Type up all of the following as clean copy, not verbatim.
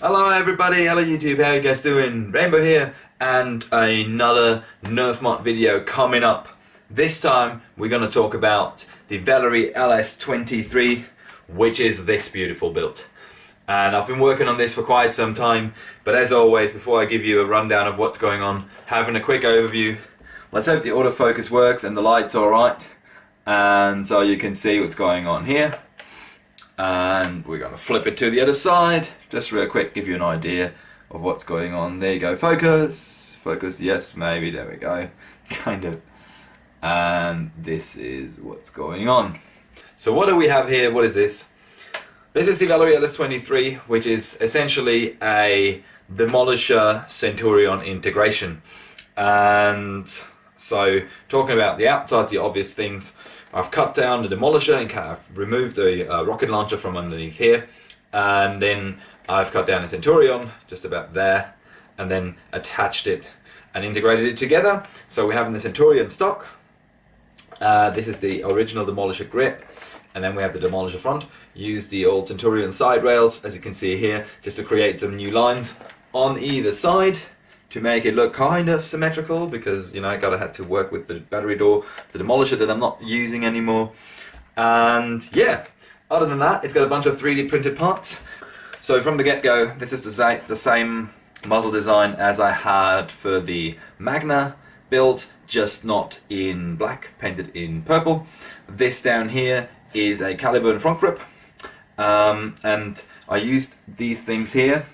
Hello everybody, hello YouTube, how you guys doing? Rainbow here, and another NERF Mod video coming up. This time we're going to talk about the Vallerie LS 23, which is this beautiful build. And I've been working on this for quite some time, but as always, before I give you a rundown of what's going on, having a quick overview. Let's hope the autofocus works and the light's alright, and so you can see what's going on here. And we're going to flip it to the other side, just real quick, give you an idea of what's going on. There you go, focus, focus, yes, maybe, there we go, kind of. And this is what's going on. So what do we have here? What is this? This is the Vallerie LS 23, which is essentially a Demolisher Centurion integration. And so, talking about the outside, the obvious things, I've cut down the Demolisher and I've removed the rocket launcher from underneath here, and then I've cut down the Centurion just about there, and then attached it and integrated it together. So we're having the Centurion stock. This is the original Demolisher grip, and then we have the Demolisher front. Used the old Centurion side rails, as you can see here, just to create some new lines on either side to make it look kind of symmetrical, because you know I had to work with the battery door, the Demolisher that I'm not using anymore. And yeah, other than that, it's got a bunch of 3D printed parts. So from the get-go, this is the same muzzle design as I had for the Magna build, just not in black, painted in purple. This down here is a caliber front grip, and I used these things here.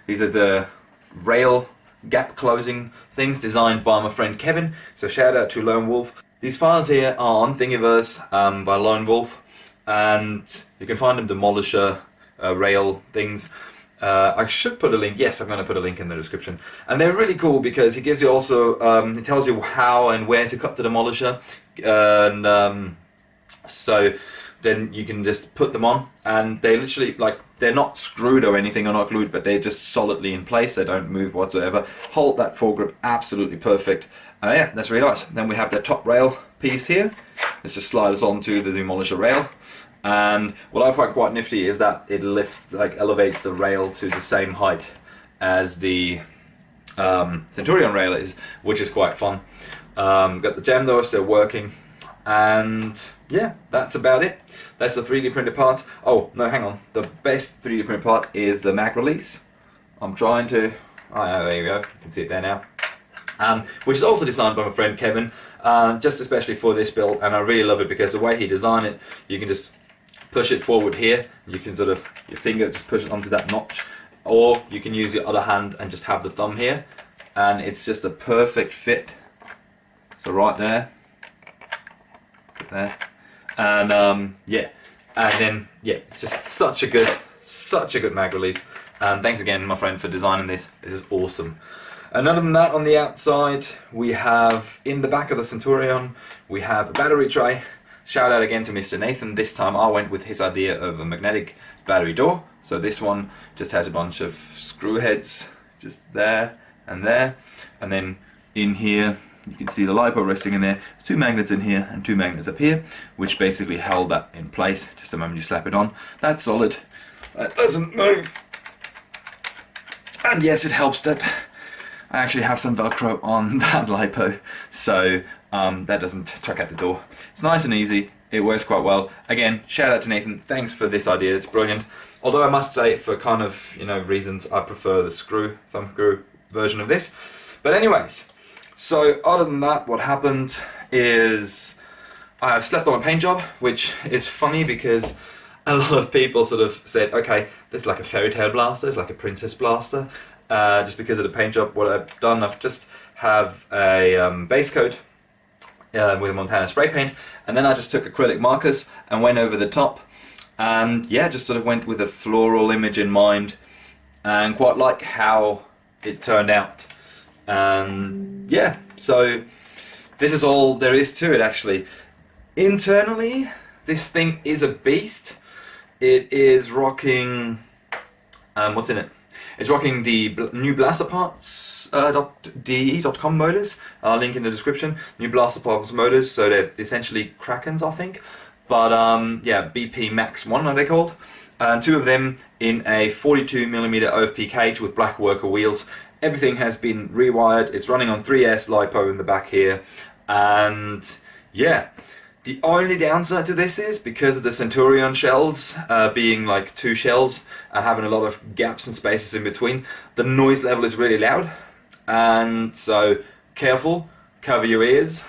These are the rail gap closing things designed by my friend Kevin, so shout out to Lone Wolf. These files here are on Thingiverse by Lone Wolf, and you can find them Demolisher rail things. I should put a link, yes, I'm going to put a link in the description. And they're really cool because it gives you also, it tells you how and where to cut the Demolisher, and so then you can just put them on, and they literally, like, they're not screwed or anything, or not glued, but they're just solidly in place. They don't move whatsoever. Hold that foregrip absolutely perfect. Yeah, that's really nice. Then we have the top rail piece here. Let's just slide us onto the Demolisher rail. And what I find quite nifty is that it lifts, like, elevates the rail to the same height as the Centurion rail is, which is quite fun. Got the jam doors still working, and yeah, that's about it. That's the 3D printed part. Oh, no, hang on. The best 3D printed part is the mag release. I'm trying to... Oh, there you go. You can see it there now. Which is also designed by my friend Kevin, just especially for this build, and I really love it because the way he designed it, you can just push it forward here. You can sort of, your finger, just push it onto that notch. Or you can use your other hand and just have the thumb here. And it's just a perfect fit. So right there. There. And yeah, and then yeah, it's just such a good mag release. And thanks again, my friend, for designing this. This is awesome. And other than that, on the outside, we have in the back of the Centurion, we have a battery tray. Shout out again to Mr. Nathan. This time I went with his idea of a magnetic battery door. So this one just has a bunch of screw heads just there, and then in here you can see the LiPo resting in there. There's two magnets in here and two magnets up here, which basically held that in place just the moment you slap it on. That's solid. That doesn't move. And yes, it helps that I actually have some Velcro on that LiPo, so that doesn't chuck out the door. It's nice and easy. It works quite well. Again, shout out to Nathan. Thanks for this idea. It's brilliant. Although I must say, for kind of, you know, reasons, I prefer the thumb screw version of this. But anyways. So other than that, what happened is I've slept on a paint job, which is funny because a lot of people sort of said, okay, this is like a fairy tale blaster, it's like a princess blaster, just because of the paint job. What I've done, I've just have a base coat with a Montana spray paint, and then I just took acrylic markers and went over the top, and yeah, just sort of went with a floral image in mind, and quite like how it turned out. And yeah, so this is all there is to it actually. Internally, this thing is a beast. It is rocking, what's in it? It's rocking the new Blasterparts .de.com motors. I'll link in the description. New Blasterparts motors, so they're essentially Krakens, I think. but yeah, BP-MAX1 are they called, and two of them in a 42mm OFP cage with black worker wheels. Everything has been rewired. It's running on 3S LiPo in the back here, and yeah. The only downside to this is, because of the Centurion shells being like two shells and having a lot of gaps and spaces in between, the noise level is really loud, and so careful, cover your ears.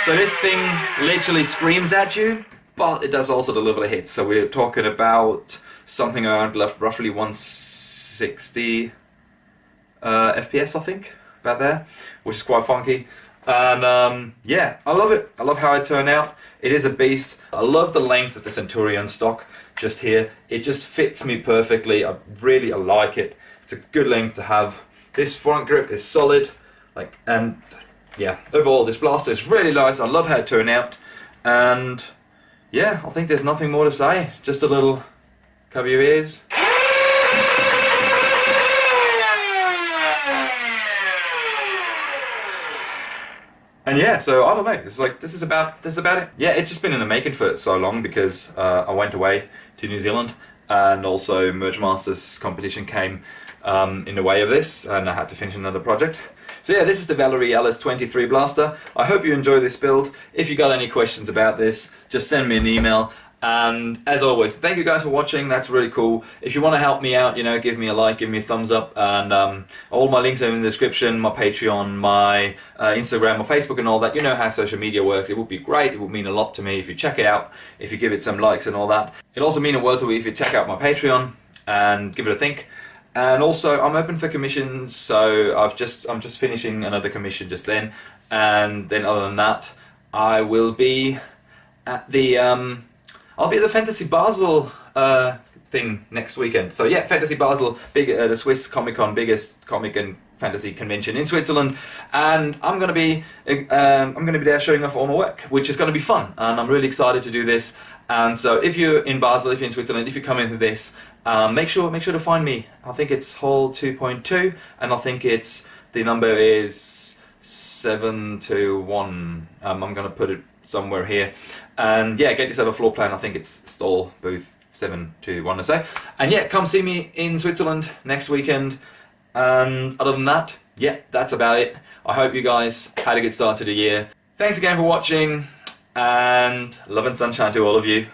So this thing literally screams at you, but it does also deliver the hits. So we're talking about something around roughly 160 FPS, I think. About there, which is quite funky, and yeah, I love it. I love how it turned out. It is a beast. I love the length of the Centurion stock just here. It just fits me perfectly. I like it. It's a good length to have. This front grip is solid, like, and yeah, overall this blaster is really nice. I love how it turned out, and yeah, I think there's nothing more to say. Just a little cover your ears. And yeah, so I don't know. This is about it. Yeah, it's just been in the making for so long because I went away to New Zealand, and also Merge Masters competition came in the way of this, and I had to finish another project. So yeah, this is the Vallerie LS 23 blaster. I hope you enjoy this build. If you got any questions about this, just send me an email. And as always, thank you guys for watching. That's really cool. If you want to help me out, you know, give me a like, give me a thumbs up, and all my links are in the description, my Patreon, my Instagram, my Facebook, and all that. You know how social media works. It would be great. It would mean a lot to me if you check it out, if you give it some likes and all that. It'll also mean a world to me if you check out my Patreon and give it a think. And also, I'm open for commissions, so I'm just finishing another commission just then, and then other than that, I will be at the I'll be at the Fantasy Basel thing next weekend. So yeah, Fantasy Basel, the Swiss Comic-Con, biggest comic and fantasy convention in Switzerland, and I'm gonna be there showing off all my work, which is gonna be fun, and I'm really excited to do this. And so if you're in Basel, if you're in Switzerland, if you come into this, make sure to find me. I think it's hall 2.2, and I think the number is 721. I'm gonna put it somewhere here, and yeah, get yourself a floor plan. I think it's stall booth 721 or so, and yeah, come see me in Switzerland next weekend. And other than that, yeah, that's about it. I hope you guys had a good start to the year. Thanks again for watching, and love and sunshine to all of you.